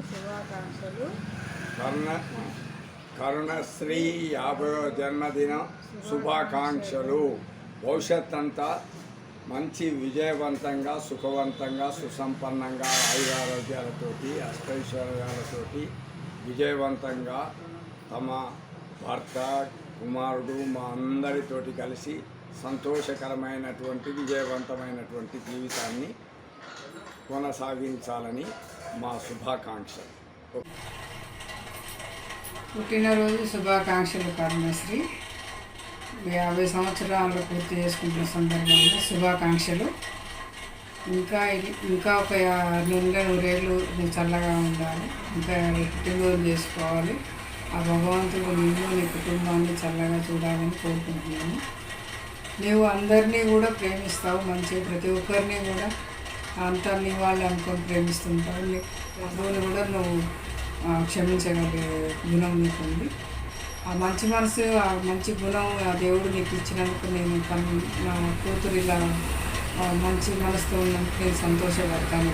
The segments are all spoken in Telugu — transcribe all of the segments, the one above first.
శుభాకాంక్షలు. కరుణశ్రీ 50వ జన్మదిన శుభాకాంక్షలు. భవిష్యత్ అంతా మంచి విజయవంతంగా, సుఖవంతంగా, సుసంపన్నంగా, ఆయురారోగ్యాలతోటి, అష్టైశ్వర్యాలతోటి విజయవంతంగా తమ భర్త, కుమారుడు, మా అందరితోటి కలిసి సంతోషకరమైనటువంటి విజయవంతమైనటువంటి జీవితాన్ని కొనసాగించాలని మా శుభాకాంక్షలు. పుట్టినరోజు శుభాకాంక్షలు కరుణశ్రీ. 50 సంవత్సరాలు పూర్తి చేసుకుంటున్న సందర్భంగా శుభాకాంక్షలు. ఇంకా ఒక 100 నువ్వు చల్లగా ఉండాలి. ఇంకా పుట్టినరోజు చేసుకోవాలి. ఆ భగవంతుడు నిన్ను, నీ కుటుంబాన్ని చల్లగా చూడాలని కోరుకుంటున్నాను. నువ్వు అందరినీ కూడా ప్రేమిస్తావు మంచిగా, ప్రతి ఒక్కరిని కూడా అంతా నీ వాళ్ళు అనుకొని ప్రేమిస్తుంటావు. ప్రభువుని కూడా నువ్వు క్షమించగలిగే గుణం నీకుంది. ఆ మంచి మనసు, ఆ మంచి గుణం ఆ దేవుడు నీకు ఇచ్చినందుకు నేను నా కూతురు ఇలా మంచి మనసుతో ఉన్నందుకు నేను సంతోషపడతాను.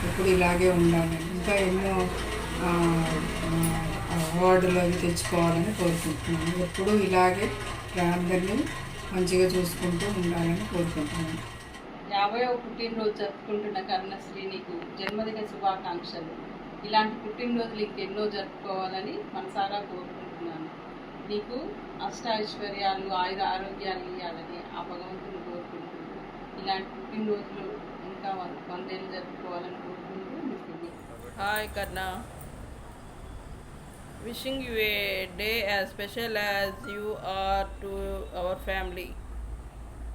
ఇప్పుడు ఇలాగే ఉండాలని, ఇంకా ఎన్నో అవార్డులు అవి తెచ్చుకోవాలని కోరుకుంటున్నాను. ఎప్పుడు ఇలాగే అందరినీ మంచిగా చూసుకుంటూ ఉండాలని కోరుకుంటున్నాను. 50వ పుట్టినరోజు జరుపుకుంటున్న కరుణశ్రీ, నీకు జన్మదిన శుభాకాంక్షలు. ఇలాంటి పుట్టినరోజులు ఇంకెన్నో జరుపుకోవాలని మనసారా కోరుకుంటున్నాను. నీకు అష్టైశ్వర్యాలు, ఆయుర ఆరోగ్యాలు ఇవ్వాలని ఆ భగవంతుని కోరుకుంటున్నాను. ఇలాంటి పుట్టినరోజులు ఇంకా 100 ఏళ్ళు జరుపుకోవాలని కోరుకుంటూ. Hi Karna, wishing you a day as special as you are to our family.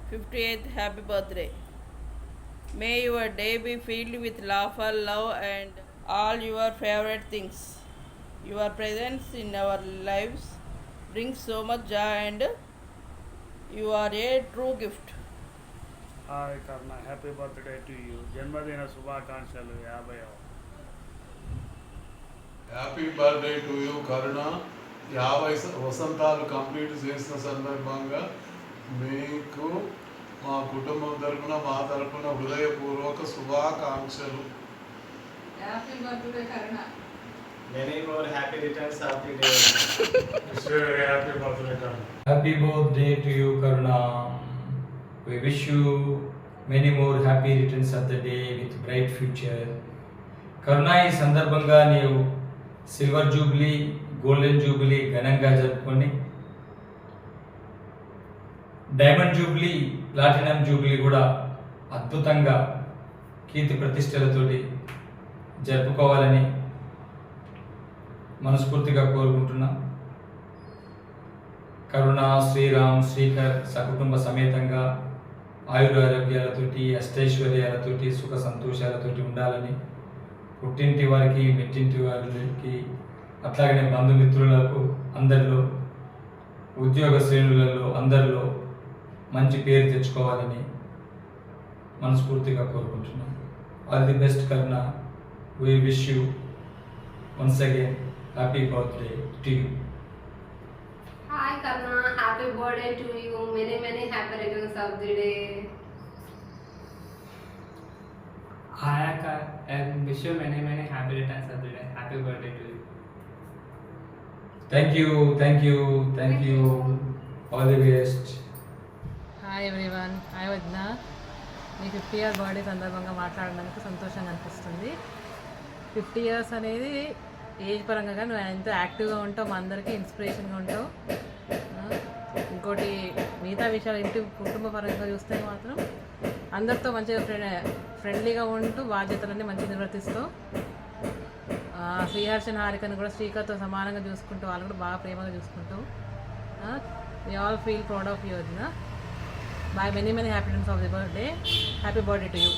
58th happy birthday. May your day be filled with laughter, love and all your favorite things. Your presence in our lives brings so much joy and you are a true gift. Hi Karna, happy birthday to you. Janmadina Shubhakankshalu 50. Happy birthday to you Karuna. 50 Vasanthalu complete చేసిన సందర్భంగా మీకు మా కుటుంబం తరఫున, మా తరఫున హృదయపూర్వక శుభాకాంక్షలు. Happy birthday Karuna. Many more happy returns of the day. Wish you a happy birthday Karna. Happy birthday to you Karuna. We wish you many more happy returns of the day with bright future. కరుణ, ఈ సందర్భంగా నీవు సిల్వర్ జూబ్లీ, గోల్డెన్ జూబ్లీ ఘనంగా జరుపుకొని డైమండ్ జూబ్లీ, ప్లాటినం జూబ్లీ కూడా అద్భుతంగా కీర్తి ప్రతిష్టలతోటి జరుపుకోవాలని మనస్ఫూర్తిగా కోరుకుంటున్నాం. కరుణ, శ్రీరామ్, శ్రీకర్ సకుటుంబ సమేతంగా ఆయురారోగ్యాలతోటి, అష్టైశ్వర్యాలతోటి, సుఖ సంతోషాలతోటి ఉండాలని పుట్టింటి వారికి, మెట్టింటి వారికి, అట్లాగనే బంధుమిత్రులకు, అందరిలో, ఉద్యోగ శ్రేణులలో అందరిలో మంచి పేరు తెచ్చుకోవాలని మనస్ఫూర్తిగా కోరుకుంటున్నాం. All the best Karuna. We wish you once again happy birthday to you. Hi Karna, happy birthday to you. Many happy returns of the day. Hi Akka, and wish you many happy returns of the day. Happy birthday to you. Thank you. All the best. Hi everyone. Hi వదిన. మీ 50 ఇయర్ బర్త్డే సందర్భంగా మాట్లాడడానికి సంతోషంగా అనిపిస్తుంది. 50 ఇయర్స్ అనేది ఏజ్ పరంగా నువ్వు ఎంతో యాక్టివ్గా ఉంటావు, మా అందరికీ ఇన్స్పిరేషన్గా ఉంటావు. ఇంకోటి మిగతా విషయాలు ఇంటి కుటుంబ పరంగా చూస్తే మాత్రం అందరితో మంచిగా ఫ్రెండ్లీగా ఉంటూ బాధ్యతలన్నీ మంచిగా నిర్వర్తిస్తావు. శ్రీహర్షన్, హారికను కూడా శ్రీకర్తో సమానంగా చూసుకుంటూ వాళ్ళు కూడా బాగా ప్రేమగా చూసుకుంటావు. We all feel proud of you వదిన. By many happy returns of the birthday. Happy birthday to you.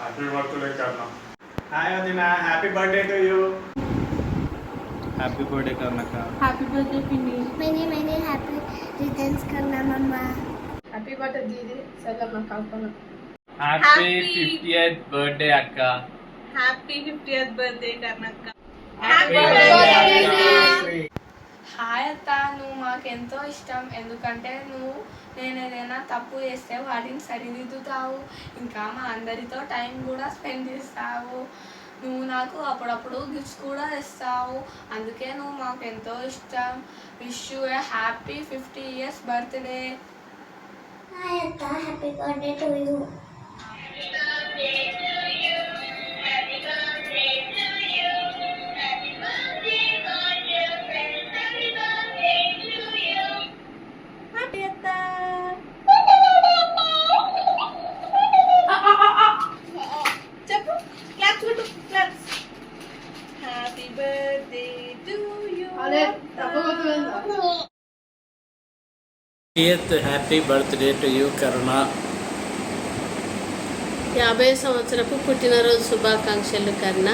Happy birthday Karna. Hi Adina, happy birthday to you. Happy birthday Karnaka. Happy birthday Pinny. Many happy returns Karna Mama. Happy birthday దీది, సగం Kalpana. Happy 50th birthday Akka. Happy 50th birthday Karnaka. Happy birthday. Hi అత్త, నువ్వు మాకెంతో ఇష్టం. ఎందుకంటే నేను ఏదైనా తప్పు చేస్తే వాటిని సరిదిద్దుతావు. ఇంకా మా అందరితో టైం కూడా స్పెండ్ చేస్తావు. నువ్వు నాకు అప్పుడప్పుడు గిఫ్ట్స్ కూడా ఇస్తావు, అందుకే నువ్వు మాకు ఎంతో ఇష్టం. Wish you A happy 50 years birthday. Hi అక్క, హ్యాపీ బర్త్డే టు యూ. చెప్పు, క్లాప్స్ కొట్టు, claps. Happy birthday to you. అదే తప్పకుండా హ్యాపీ బర్త్డే టు యూ కరుణ. 50 సంవత్సరపు పుట్టినరోజు శుభాకాంక్షలు కర్ణ.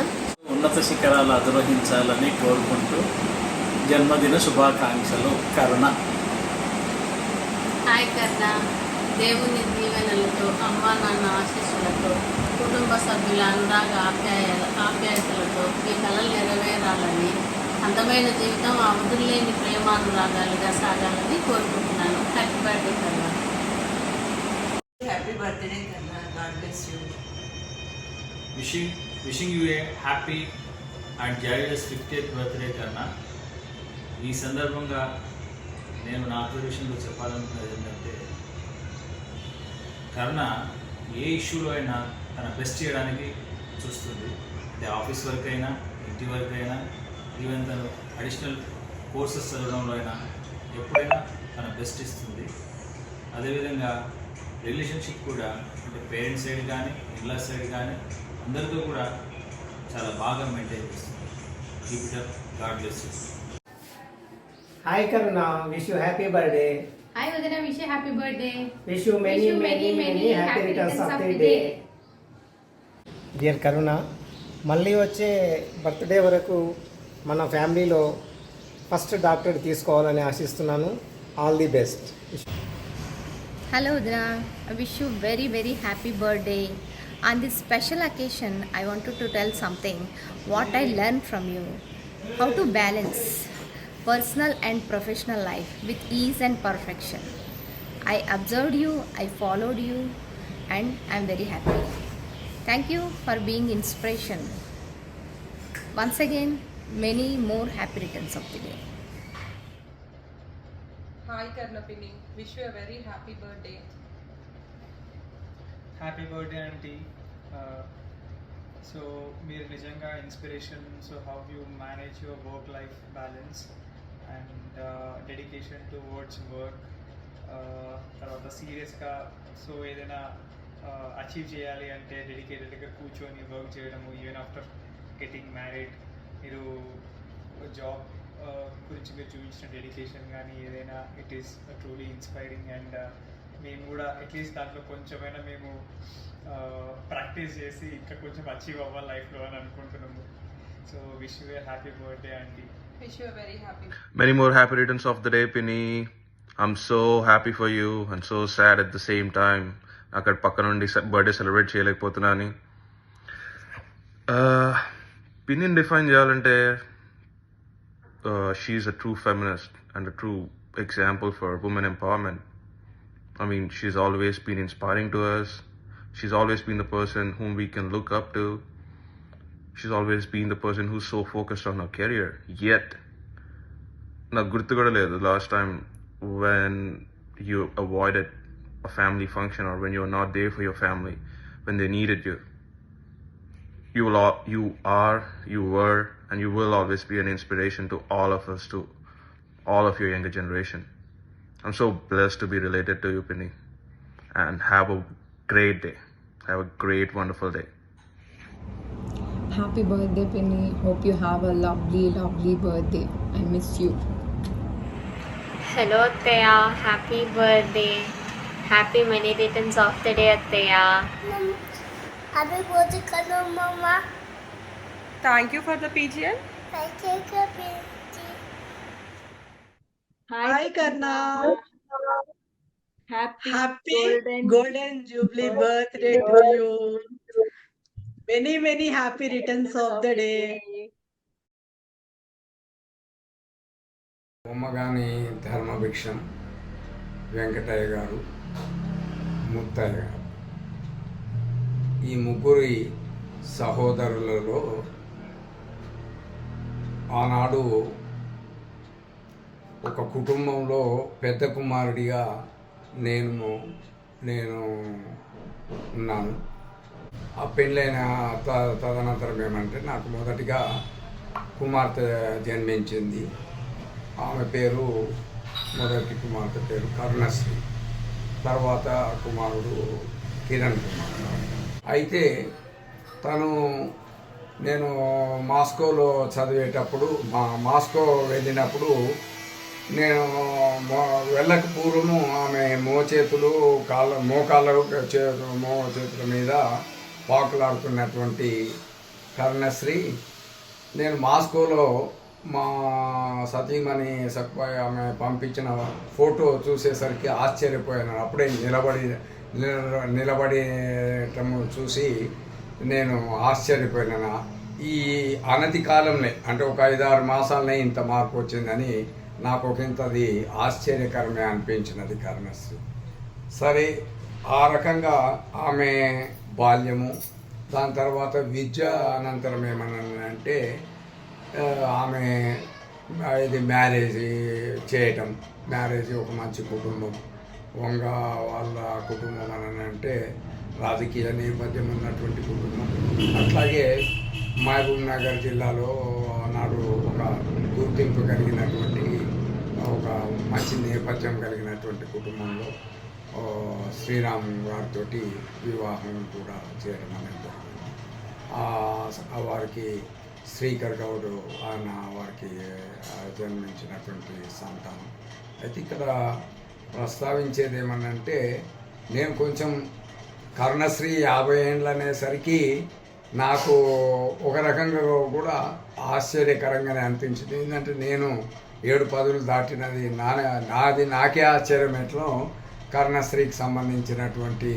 ఉన్నత శిఖరాలు అధిరోహించాలని కోరుకుంటూ జన్మదిన శుభాకాంక్షలు కరుణ. హాయ్ కర్ణ, దేవుని దీవెనలతో, అమ్మా నాన్న ఆశీస్సులతో, కుటుంబ సభ్యుల అనురాగ ఆప్యాయతలతో మీ కలలు నెరవేరాలని, అందమైన జీవితం అవధుల్లేని ప్రేమానురాగాలుగా సాగాలని కోరుకుంటున్నాను. హ్యాపీ బర్త్డే కర్ణ. హ్యాపీ బర్త్డే కన్నా, God bless you. Wishing you A happy and Joyce 50th birthday కన్నా. ఈ సందర్భంగా నేను నా విషయంలో చెప్పాలనుకున్నది ఏంటంటే, కరుణ ఏ ఇష్యూలో అయినా తన బెస్ట్ చేయడానికి చూస్తుంది. అంటే ఆఫీస్ వర్క్ అయినా, ఇంటి వర్క్ అయినా, ఈవెన్ తను అడిషనల్ కోర్సెస్ చదవడంలో అయినా ఎప్పుడైనా తన బెస్ట్ ఇస్తుంది. అదేవిధంగా రిలేషన్షిప్ కూడా, అంటే పేరెంట్స్ సైడ్ కానీ, ఇన్లా సైడ్ కానీ అందరితో కూడా చాలా బాగా మెయింటైన్ చేస్తుంది. Keep it up, God bless you. Hi Karuna, wish you happy birthday. Hi Udana, wish you happy birthday. Wish you many happy returns of the day. Dear Karuna, మళ్ళీ వచ్చే బర్త్డే వరకు మన ఫ్యామిలీలో ఫస్ట్ డాక్టర్ తీసుకోవాలని ఆశిస్తున్నాను. All the best. Hello Udana, I wish you very happy birthday. On this special occasion, I wanted to tell something what I learned from you. How to balance personal and professional life with ease and perfection. I observed you, I followed you, and I'm very happy. Thank you for being inspiration. Once again, many more happy returns of the day. Hi Karnapini, wish you a very happy birthday. Happy birthday aunty. So మీరు నిజంగా inspiration. So how you manage your work life balance and dedication towards work. తర్వాత సీరియస్గా సో ఏదైనా అచీవ్ చేయాలి అంటే డెడికేటెడ్గా కూర్చొని వర్క్ చేయడము. ఈవెన్ ఆఫ్టర్ గెటింగ్ మ్యారీడ్ మీరు జాబ్ గురించి మీరు చూపించిన డెడికేషన్ కానీ ఏదైనా it is truly inspiring. And మేము కూడా అట్లీస్ట్ దాంట్లో కొంచెమైనా మేము ప్రాక్టీస్ చేసి ఇంకా కొంచెం అచీవ్ అవ్వాలి లైఫ్లో అని అనుకుంటున్నాము. So wish you A happy birthday aunty. Wish you a very happy. Many more happy returns of the day, Pinny. I'm so happy for you and so sad at the same time. అక్కడ పక్క నుండి బర్త్డే సెలబ్రేట్ చేయలేకపోతున్నాను. పిన్నిని డిఫైన్ చేయాలంటే she's a true feminist and a true example for women empowerment. I mean, she's always been inspiring to us. She's always been the person whom we can look up to. She's always been the person who's so focused on her career. Yet, నాకు గుర్తు కూడా లేదు last time when you avoided a family function or when you were not there for your family when they needed you. You were, and you will always be an inspiration to all of us, to all of your younger generation. I'm so blessed to be related to you, Pinny. And have a great day. Have a great, wonderful day. Happy birthday, Penny. Hope you have a lovely birthday. I miss you. Hello Attaya, happy birthday. Happy many returns of the day Attaya. Happy birthday Kanu Mama. Thank you for the PGL. Thank you for PG. Hi Karna. Happy golden jubilee birthday to you. Many happy returns of the day. Bommagani Dharma Bhiksham, Venkataiah గారు, ముత్తయ్య గారు, ఈ ముగ్గురి సహోదరులలో ఆనాడు ఒక కుటుంబంలో పెద్ద కుమారుడిగా నేను ఉన్నాను. ఆ పెళ్ళైన తదనంతరం ఏమంటే నాకు మొదటిగా కుమార్తె జన్మించింది. ఆమె పేరు, మొదటి కుమార్తె పేరు కరుణశ్రీ, తర్వాత కుమారుడు కిరణ్ కుమార్. అయితే నేను మాస్కోలో చదివేటప్పుడు మాస్కో వెళ్ళినప్పుడు నేను వెళ్ళక పూర్వము ఆమె మోచేతుల మీద పాకులాడుతున్నటువంటి కరుణశ్రీ నేను మాస్కోలో మా సతీమణి సక్బాయ్ ఆమె పంపించిన ఫోటో చూసేసరికి ఆశ్చర్యపోయాను. అప్పుడే నిలబడటము చూసి నేను ఆశ్చర్యపోయినా. ఈ అనతి కాలంలో అంటే ఒక 5-6 మాసాలనే ఇంత మార్పు వచ్చిందని నాకు ఒకంతది ఆశ్చర్యకరమే అనిపించినది కరుణశ్రీ. సరే, ఆ రకంగా ఆమె బాల్యము, దాని తర్వాత విద్య అనంతరం ఏమన్నానంటే ఆమె ఇది మ్యారేజ్ చేయటం, మ్యారేజ్ ఒక మంచి కుటుంబం, వంగ వాళ్ళ కుటుంబం అని అంటే రాజకీయ నేపథ్యం ఉన్నటువంటి కుటుంబం. అట్లాగే మహబూబ్ నగర్ జిల్లాలో నాడు ఒక గుర్తింపు కలిగినటువంటి ఒక మంచి నేపథ్యం కలిగినటువంటి కుటుంబంలో శ్రీరామ్ గారితో వివాహం కూడా చేయడం అనేది జరిగింది. వారికి శ్రీకర్ గౌడ్ ఆయన వారికి జన్మించినటువంటి సంతానం. అయితే ఇక్కడ ప్రస్తావించేది ఏమన్నంటే నేను కొంచెం కరుణశ్రీ 50 ఏండ్లు అనేసరికి నాకు ఒక రకంగా కూడా ఆశ్చర్యకరంగానే అనిపించింది. ఏంటంటే నేను 7 దాటినది నాకే ఆశ్చర్యం ఎట్లో కరుణశ్రీకి సంబంధించినటువంటి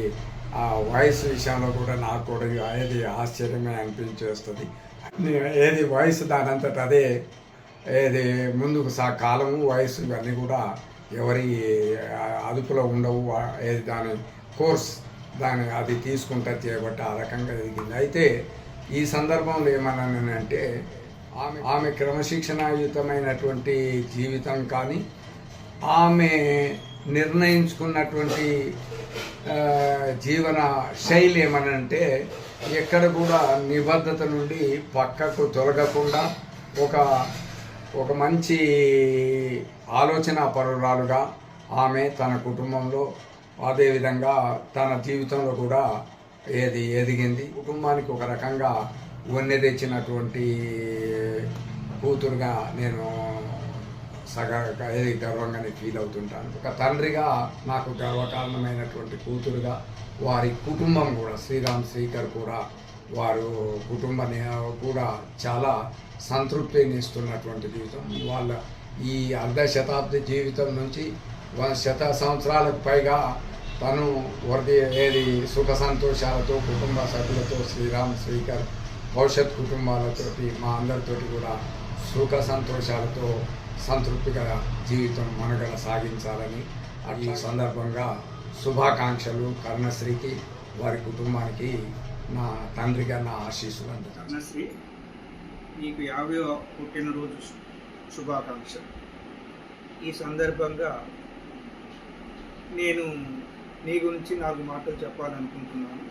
ఆ వయసు విషయంలో కూడా నాకు కూడా ఏది ఆశ్చర్యమే అనిపించేస్తుంది. ఏది వయసు దానంతట అదే ఏది ముందుకు కాలము వయసు ఇవన్నీ కూడా ఎవరి అదుపులో ఉండవు. ఏది దాని కోర్స్ అది తీసుకుంటా చేయబట్టి ఆ రకంగా ఎదిగింది. అయితే ఈ సందర్భంలో ఏమన్నానంటే ఆమె క్రమశిక్షణాయుతమైనటువంటి జీవితం కానీ ఆమె నిర్ణయించుకున్నటువంటి జీవన శైలి ఏమనంటే ఎక్కడ కూడా నిబద్ధత నుండి పక్కకు తొలగకుండా ఒక మంచి ఆలోచన పరురాలుగా ఆమె తన కుటుంబంలో అదేవిధంగా తన జీవితంలో కూడా ఎదిగింది. కుటుంబానికి ఒక రకంగా వన్నె తెచ్చినటువంటి కూతురుగా నేను గర్వంగానే ఫీల్ అవుతుంటాను. ఒక తండ్రిగా నాకు గర్వకారణమైనటువంటి కూతురుగా వారి కుటుంబం కూడా శ్రీకర్ కూడా వారు కుటుంబాన్ని కూడా చాలా సంతృప్తిని ఇస్తున్నటువంటి జీవితం. వాళ్ళ ఈ అర్ధశతాబ్ది జీవితం నుంచి 100 సంవత్సరాలకు పైగా తను సుఖ సంతోషాలతో కుటుంబ సభ్యులతో శ్రీకర్ భవిష్యత్ కుటుంబాలతోటి మా అందరితోటి కూడా సుఖ సంతోషాలతో సంతృప్తిగా జీవితం మనుగడ సాగించాలని ఈ సందర్భంగా శుభాకాంక్షలు కరుణశ్రీకి వారి కుటుంబానికి నా తండ్రిగా నా ఆశీస్సులు అందుతాను. కరుణశ్రీ, నీకు 50వ పుట్టినరోజు శుభాకాంక్షలు. ఈ సందర్భంగా నేను నీ గురించి 4 మాటలు చెప్పాలనుకుంటున్నాను.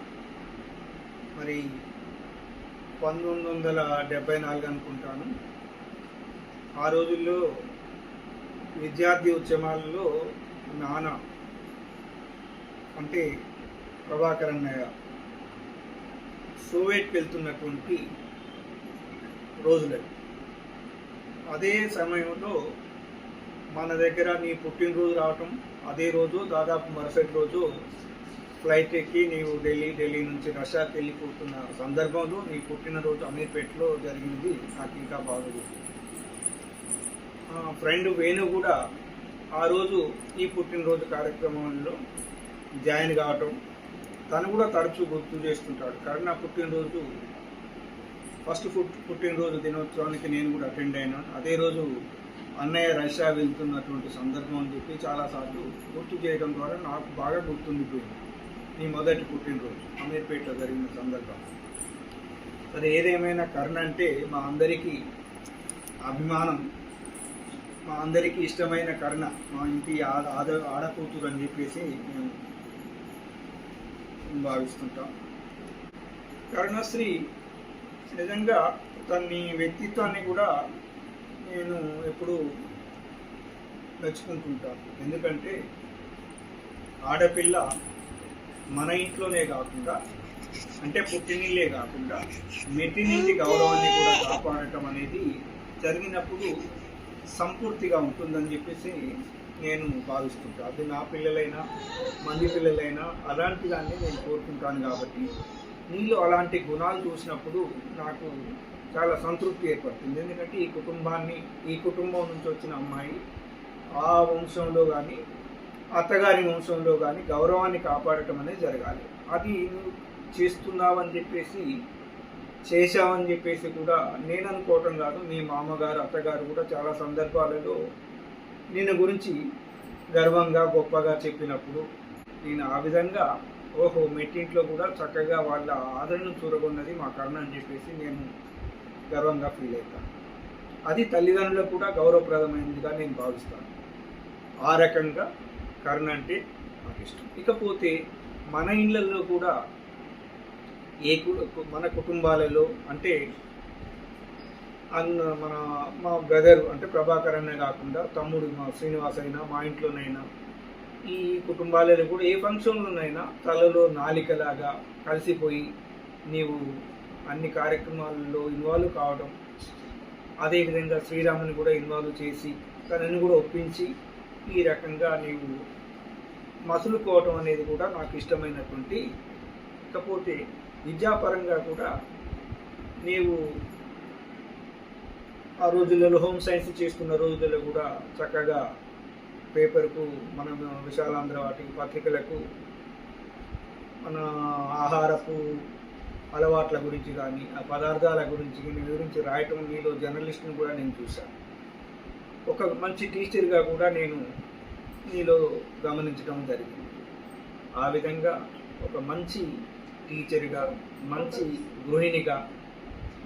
మరి 1974 అనుకుంటాను. ఆ రోజుల్లో విద్యార్థి ఉద్యమాలలో నాన్న అంటే ప్రభాకర్ అన్నయ్య సోవియట్కి వెళ్తున్నటువంటి రోజులే. అదే సమయంలో మన దగ్గర నీ పుట్టినరోజు రావటం, అదే రోజు దాదాపు మరుసటి రోజు ఫ్లైట్ ఎక్కి నీవు ఢిల్లీ నుంచి రష్యాకి వెళ్ళిపోతున్న సందర్భంలో నీ పుట్టినరోజు అమీర్పేటలో జరిగింది నాకు ఇంకా బాగా గుర్తు. ఫ్రెండ్ వేణు కూడా ఆ రోజు ఈ పుట్టినరోజు కార్యక్రమంలో జాయిన్ కావటం తను కూడా తరచూ గుర్తు చేస్తుంటాడు. కానీ నా పుట్టినరోజు ఫస్ట్ పుట్టినరోజు దినోత్సవానికి నేను కూడా అటెండ్ అయినాను. అదే రోజు అన్నయ్య రష్యా వెళ్తున్నటువంటి సందర్భం అని చెప్పి చాలాసార్లు గుర్తు చేయడం ద్వారా నాకు బాగా గుర్తుండిపోయింది నీ మొదటి పుట్టినరోజు అమీర్పేటలో జరిగిన సందర్భం. సరే, ఏదేమైనా కరుణ అంటే మా అందరికీ అభిమానం, మా అందరికీ ఇష్టమైన కరుణ, మా ఇంటి ఆడకూతురు అని చెప్పేసి మేము భావిస్తుంటాం. కరుణశ్రీ నిజంగా తన వ్యక్తిత్వాన్ని కూడా నేను ఎప్పుడూ మెచ్చుకుంటుంటాను. ఎందుకంటే ఆడపిల్ల మన ఇంట్లోనే కాకుండా, అంటే పుట్టినిల్లే కాకుండా మెట్టినింటి గౌరవాన్ని కూడా కాపాడటం అనేది జరిగినప్పుడు సంపూర్తిగా ఉంటుందని చెప్పేసి నేను భావిస్తుంటాను. అది నా పిల్లలైనా మంది పిల్లలైనా అలాంటి దాన్ని నేను కోరుకుంటాను. కాబట్టి నీలో అలాంటి గుణాలు చూసినప్పుడు నాకు చాలా సంతృప్తి ఏర్పడుతుంది. ఎందుకంటే ఈ కుటుంబం నుంచి వచ్చిన అమ్మాయి ఆ వంశంలో కానీ అత్తగారి వంశంలో కానీ గౌరవాన్ని కాపాడటం అనేది జరగాలి. అది నువ్వు చేస్తున్నావని చెప్పేసి, చేశావని చెప్పేసి కూడా నేను అనుకోవటం కాదు, మీ మామగారు అత్తగారు కూడా చాలా సందర్భాలలో నేను గురించి గర్వంగా గొప్పగా చెప్పినప్పుడు నేను ఆ విధంగా ఓహో మెట్టింట్లో కూడా చక్కగా వాళ్ళ ఆదరణ చూరగొన్నది మా కరుణ అని చెప్పేసి నేను గర్వంగా ఫీల్ అవుతాను. అది తల్లిదండ్రులకు కూడా గౌరవప్రదమైనదిగా నేను భావిస్తాను. ఆ రకంగా కరుణ అంటే నాకు ఇష్టం. ఇకపోతే మన ఇళ్ళల్లో కూడా మన కుటుంబాలలో అంటే మా బ్రదర్ అంటే ప్రభాకర్ అనే కాకుండా తమ్ముడు మా శ్రీనివాస్ అయినా మా ఇంట్లోనైనా ఈ కుటుంబాలలో కూడా ఏ ఫంక్షన్లోనైనా తలలో నాలికలాగా కలిసిపోయి నీవు అన్ని కార్యక్రమాలలో ఇన్వాల్వ్ కావడం, అదేవిధంగా శ్రీరాముని కూడా ఇన్వాల్వ్ చేసి తనని కూడా ఒప్పించి ఈ రకంగా నీవు మసులుకోవటం అనేది కూడా నాకు ఇష్టమైనటువంటి. ఇకపోతే విద్యాపరంగా కూడా నీవు ఆ రోజులలో హోమ్ సైన్స్ చేస్తున్న రోజులలో కూడా చక్కగా పేపర్కు మనం విశాలాంధ్ర వాటికి పత్రికలకు మన ఆహారపు అలవాట్ల గురించి కానీ ఆ పదార్థాల గురించి వివరించి రాయటం నీలో జర్నలిస్ట్ని కూడా నేను చూశాను. ఒక మంచి టీచర్గా కూడా నేను నీలో గమనించడం జరిగింది. ఆ విధంగా ఒక మంచి టీచర్గా, మంచి గృహిణిగా,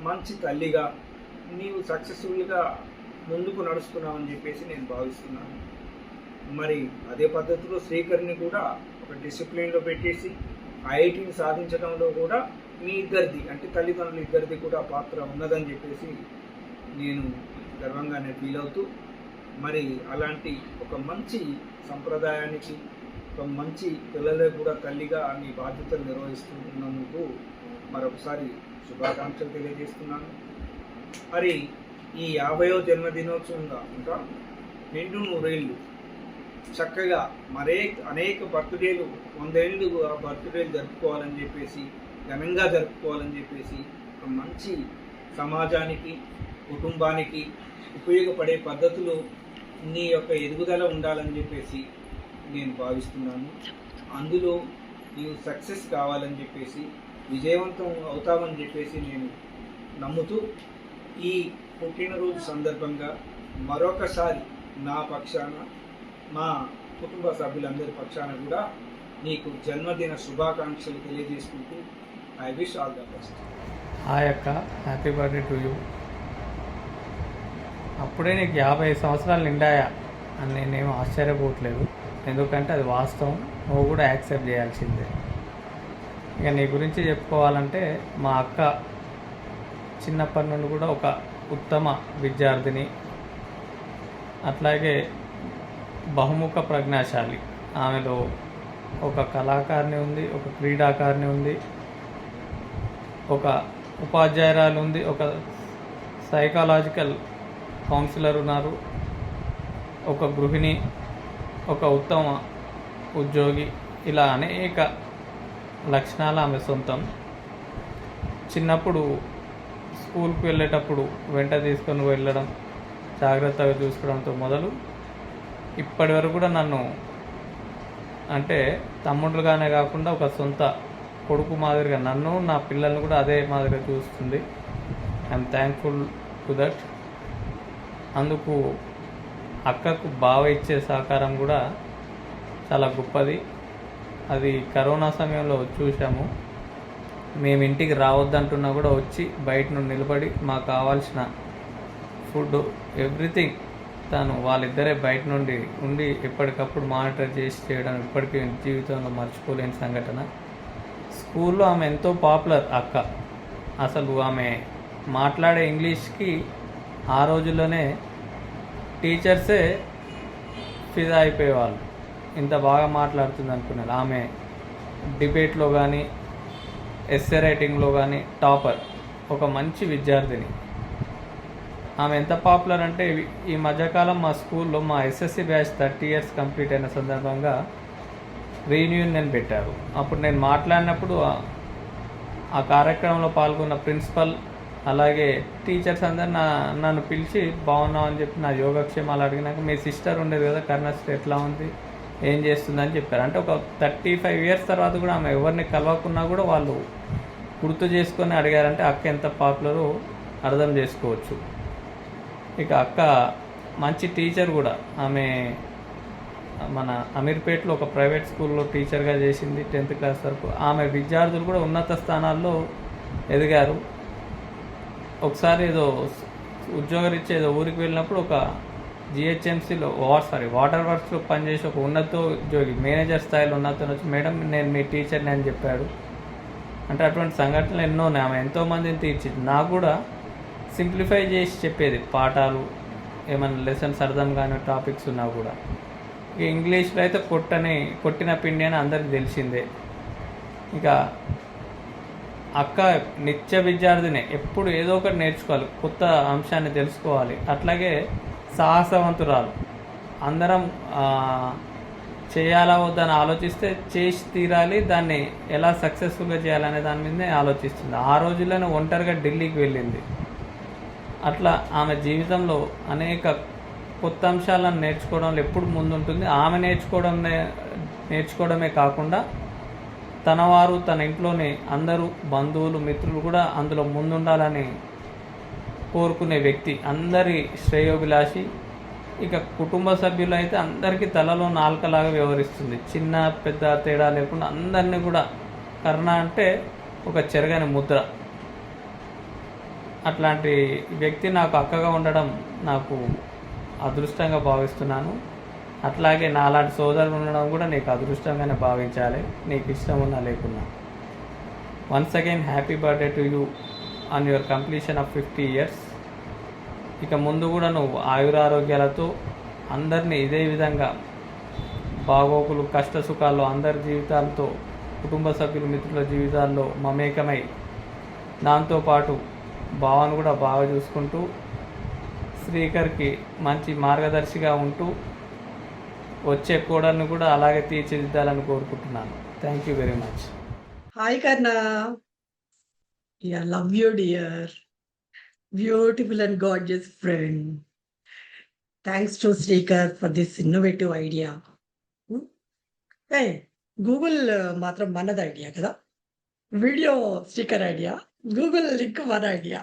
మంచి తల్లిగా నీవు సక్సెస్ఫుల్గా ముందుకు నడుస్తున్నావని చెప్పేసి నేను భావిస్తున్నాను. మరి అదే పద్ధతిలో శ్రీకర్ని కూడా ఒక డిసిప్లిన్లో పెట్టేసి ఐఐటీని సాధించడంలో కూడా మీ ఇద్దరిది అంటే తల్లిదండ్రులు ఇద్దరిది కూడా పాత్ర ఉన్నదని చెప్పేసి నేను గర్వంగానే ఫీల్ అవుతూ, మరి అలాంటి ఒక మంచి సంప్రదాయానికి ఒక మంచి పిల్లలకు కూడా తల్లిగా నీ బాధ్యతలు నిర్వహిస్తున్నందుకు మరొకసారి శుభాకాంక్షలు తెలియజేస్తున్నాను. మరి ఈ 50వ జన్మదినోత్సవంగా ఇంకా నిండు 100 ఏళ్ళు చక్కగా అనేక బర్త్డేలు 100 ఏళ్ళు ఆ బర్త్డేలు జరుపుకోవాలని చెప్పేసి, ఘనంగా జరుపుకోవాలని చెప్పేసి ఒక మంచి సమాజానికి కుటుంబానికి ఉపయోగపడే పద్ధతిలో నీ యొక్క ఎదుగుదల ఉండాలని చెప్పేసి నేను భావిస్తున్నాను. అందులో నీవు సక్సెస్ కావాలని చెప్పేసి, విజయవంతం అవుతామని చెప్పేసి నేను నమ్ముతూ ఈ పుట్టినరోజు సందర్భంగా మరొకసారి నా పక్షాన మా కుటుంబ సభ్యులందరి పక్షాన కూడా నీకు జన్మదిన శుభాకాంక్షలు తెలియజేసుకుంటూ I wish all the best. Hi అక్క, హ్యాపీ బర్త్డే టు యూ. అప్పుడే నీకు 50 సంవత్సరాలు నిండాయా అని నేనేం ఆశ్చర్యపోవట్లేదు, ఎందుకంటే అది వాస్తవం, నువ్వు కూడా యాక్సెప్ట్ చేయాల్సిందే. ఇక నీ గురించి చెప్పుకోవాలంటే మా అక్క చిన్నప్పటి నుండి కూడా ఒక ఉత్తమ విద్యార్థిని, అట్లాగే బహుముఖ ప్రజ్ఞాశాలి. ఆమెలో ఒక కళాకారిణి ఉంది, ఒక క్రీడాకారిణి ఉంది, ఒక ఉపాధ్యాయురాలు ఉంది, ఒక సైకాలజికల్ కౌన్సిలర్ ఉన్నారు, ఒక గృహిణి, ఒక ఉత్తమ ఉద్యోగి, ఇలా అనేక లక్షణాలు ఆమె సొంతం. చిన్నప్పుడు స్కూల్కి వెళ్ళేటప్పుడు వెంట తీసుకొని వెళ్ళడం, జాగ్రత్తగా చూసుకోవడంతో మొదలు ఇప్పటి వరకు కూడా నన్ను అంటే తమ్ముళ్ళుగానే కాకుండా ఒక సొంత కొడుకు మాదిరిగా నన్ను, నా పిల్లల్ని కూడా అదే మాదిరిగా చూస్తుంది. I'm thankful to that. అందుకు అక్కకు బావ ఇచ్చే సహకారం కూడా చాలా గొప్పది. అది కరోనా సమయంలో చూసాము. మేము ఇంటికి రావద్దంటున్నా కూడా వచ్చి బయట నుండి నిలబడి మాకు కావాల్సిన ఫుడ్ ఎవ్రీథింగ్ తను వాళ్ళిద్దరే బయట నుండి ఉండి ఎప్పటికప్పుడు మానిటర్ చేసి చేయడం ఇప్పటికీ జీవితంలో మర్చిపోలేని సంఘటన. స్కూల్లో ఆమె ఎంతో పాపులర్ అక్క. అసలు ఆమె మాట్లాడే ఇంగ్లీష్కి ఆ రోజుల్లోనే టీచర్సే ఫిదా అయిపోయేవాళ్ళు, ఇంత బాగా మాట్లాడుతుంది అనుకున్నారు. ఆమె డిబేట్లో కానీ ఎస్సే రైటింగ్లో కానీ టాపర్, ఒక మంచి విద్యార్థిని. ఆమె ఎంత పాపులర్ అంటే ఈ మధ్యకాలం మా స్కూల్లో మా ఎస్ఎస్సి బ్యాచ్ 30 years కంప్లీట్ అయిన సందర్భంగా రీయూనియన్ పెట్టారు. అప్పుడు నేను మాట్లాడినప్పుడు ఆ కార్యక్రమంలో పాల్గొన్న ప్రిన్సిపల్ అలాగే టీచర్స్ అందరు నన్ను పిలిచి బాగున్నావు అని చెప్పి నా యోగక్షేమాలు అడిగినాక మీ సిస్టర్ ఉండేది కదా కరుణశ్రీ ఎట్లా ఉంది ఏం చేస్తుందని చెప్పారు. అంటే ఒక 35 years తర్వాత కూడా ఆమె ఎవరిని కలవకున్నా కూడా వాళ్ళు గుర్తు చేసుకొని అడిగారంటే అక్క ఎంత పాపులరో అర్థం చేసుకోవచ్చు. ఇక అక్క మంచి టీచర్ కూడా. ఆమె మన అమీర్పేటలో ఒక ప్రైవేట్ స్కూల్లో టీచర్గా చేసింది 10th class వరకు. ఆమె విద్యార్థులు కూడా ఉన్నత స్థానాల్లో ఎదిగారు. ఒకసారి ఏదో ఉద్యోగరీత్యా ఏదో ఊరికి వెళ్ళినప్పుడు ఒక జిహెచ్ఎంసీలో వాటర్ వర్క్స్లో పనిచేసి ఒక ఉద్యోగి మేనేజర్ స్థాయిలో ఉన్నతను వచ్చి మేడం నేను మీ టీచర్ని అని చెప్పాడు. అంటే అటువంటి సంఘటనలు ఎన్నో ఉన్నాయి. ఆమె ఎంతోమందిని తీర్చింది. నాకు కూడా సింప్లిఫై చేసి చెప్పేది పాఠాలు, ఏమైనా లెసన్స్ అర్థం కాని టాపిక్స్ ఉన్నా కూడా. ఇక ఇంగ్లీష్లో అయితే కొట్టిన పిండి అని అందరికీ తెలిసిందే. ఇక అక్క నిత్య విద్యార్థినే, ఎప్పుడు ఏదో ఒకటి నేర్చుకోవాలి, కొత్త అంశాన్ని తెలుసుకోవాలి. అట్లాగే సాహసవంతురాలు. అందరం చేయాలా వద్దని ఆలోచిస్తే చేసి తీరాలి, దాన్ని ఎలా సక్సెస్ఫుల్గా చేయాలనే దాని మీదనే ఆలోచిస్తుంది. ఆ రోజుల్లోనే ఒంటరిగా ఢిల్లీకి వెళ్ళింది. అట్లా ఆమె జీవితంలో అనేక కొత్త అంశాలను నేర్చుకోవడంలో ఎప్పుడు ముందుంటుంది. ఆమె నేర్చుకోవడమే కాకుండా తన వారు తన ఇంట్లోని అందరూ బంధువులు మిత్రులు కూడా అందులో ముందుండాలని కోరుకునే వ్యక్తి, అందరి శ్రేయోభిలాషి. ఇక కుటుంబ సభ్యులు అయితే అందరికీ తలలో నాలుకలాగా వ్యవహరిస్తుంది. చిన్న పెద్ద తేడా లేకుండా అందరినీ కూడా. కరుణ అంటే ఒక చెరగని ముద్ర. అట్లాంటి వ్యక్తి నాకు అక్కగా ఉండడం నాకు అదృష్టంగా భావిస్తున్నాను. అట్లాగే నాలాంటి సోదరులు ఉండడం కూడా నీకు అదృష్టంగానే భావించాలి, నీకు ఇష్టం ఉన్నా లేకున్నా. Once again happy birthday to you on your completion of 50 years. ఇక ముందు కూడా నువ్వు ఆయురారోగ్యాలతో అందరినీ ఇదే విధంగా బాగోగులు కష్ట సుఖాల్లో అందరి జీవితాలతో కుటుంబ సభ్యులు మిత్రుల జీవితాల్లో మమేకమై దాంతోపాటు భావను కూడా బాగా చూసుకుంటూ శ్రీకర్కి మంచి మార్గదర్శిగా ఉంటూ వచ్చే కోడల్ని కూడా అలాగే తీర్చిదిద్దాలని కోరుకుంటున్నాను. Thank you very much. Hi, Karna. Yeah, love you, dear. Beautiful and gorgeous friend. Thanks to Srikar for this innovative idea. Hey, Google matram manad idea kada. Video sticker idea. Google link one idea.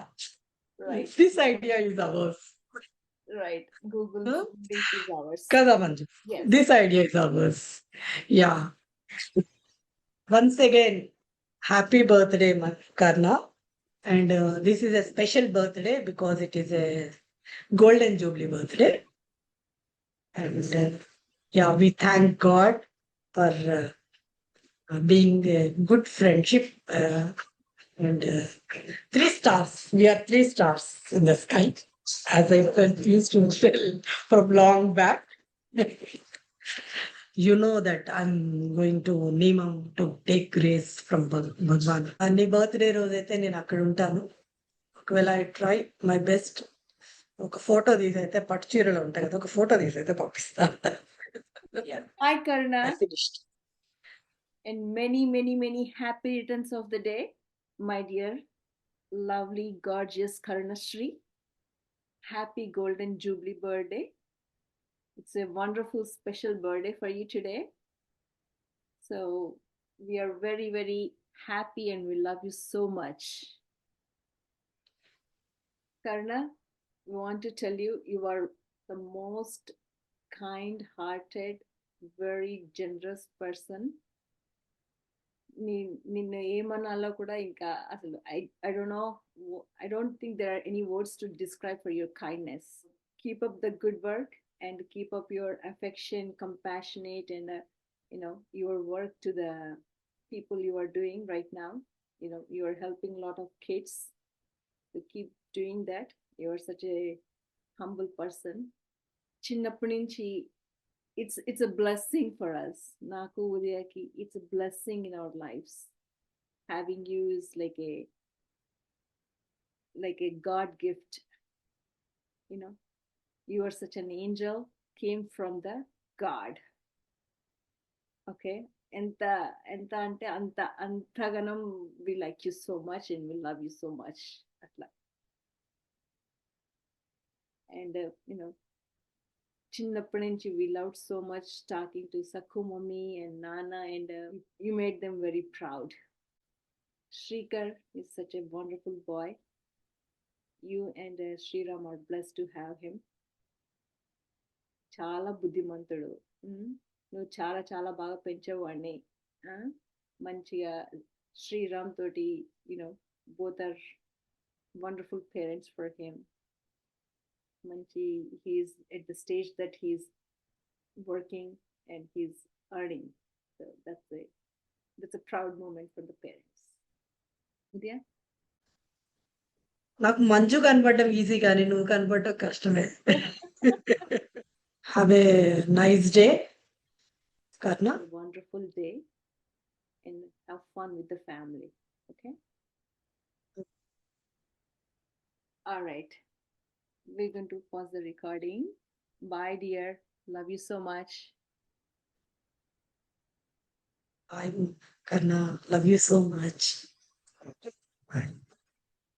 Right. This idea is ours. Right. Google link is ours. Kada Manju. Yes. This idea is ours. Yeah. Once again, happy birthday, Karna. And this is a special birthday because it is a golden jubilee birthday. And yeah, we thank God for being a good friendship. And 3 stars. We are 3 stars in the sky, as I used to tell from long back. You know that I'm going to Neemam to take grace from Bhagwan. నీ బర్త్డే రోజైతే నేను అక్కడ ఉంటాను. ఒకవేళ ఐ ట్రై మై బెస్ట్. ఒక ఫోటో తీసైతే పట్టు చీరలో ఉంటాయి కదా, ఒక ఫోటో తీసైతే పంపిస్తాను. Hi, Karna. I finished. And many happy returns of the day, my dear, lovely, gorgeous Karunashri. Happy golden jubilee birthday. It's a wonderful, special birthday for you today. So we are very happy and we love you so much. Karna, we want to tell you, you are the most kind-hearted, very generous person. నిన్ను ఏమనాలో కూడా ఇంకా అసలు I don't know. I don't think there are any words to describe for your kindness. Keep up the good work and keep up your affection, compassionate, and your work to the people you are doing right now. You are helping a lot of kids. To keep doing that. You are such a humble person. చిన్నప్పటి నుంచి it's a blessing for us. Naku Udayaki, it's a blessing in our lives. Having you is like a God gift. You are such an angel, came from the God. Okay. ఎంత అంటే అంతగానం we like you so much and we love you so much. అట్లా. And చిన్నప్పటి నుంచి we loved so much talking to Sakku mummy and Nana, and you made them very proud. Shrikar is such a wonderful boy. You and Sriram are blessed to have him. చాలా బుద్ధిమంతుడు. నువ్వు చాలా చాలా బాగా పెంచేవాడిని. మంచిగా శ్రీరామ్ తోటి both are wonderful parents for him. He's at the stage that he's working and he's earning. So that's a proud moment for the parents. Udaya? నాకు మంజు కనపడడం ఈజీ కానీ నువ్వు కనపడటం కష్టమే. Have a nice day Karna. Wonderful day and have fun with the family. Okay? All right. We're going to pause the recording. Bye, dear. Love you so much. Bye, Karna. Love you so much. Bye.